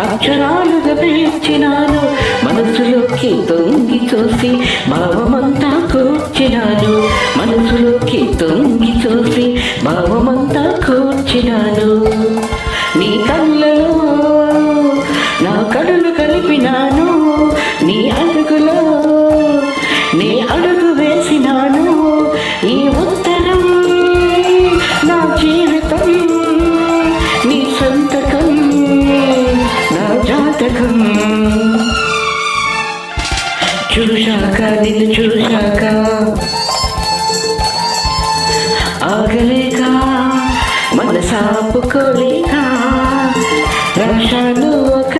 అక్షరాలుగా పిలిచినాను, మనసులోకి తొంగి చూసి భావమంతా కూర్చినాను, మనసులోకి తొంగి చూసి భావమంతా కూర్చినాను. నీ కళ్ళలో నా కడులు కలిపినాను, నీ అడుగులో నీ అడుగు వేసినాను. ఈ ఉత్తరం నా జీవితం, నీ సంతకం నా జాతకం. చూశాక నిన్ను చూశాక ఆగలేక మనసాపుకోలేక రాశాను.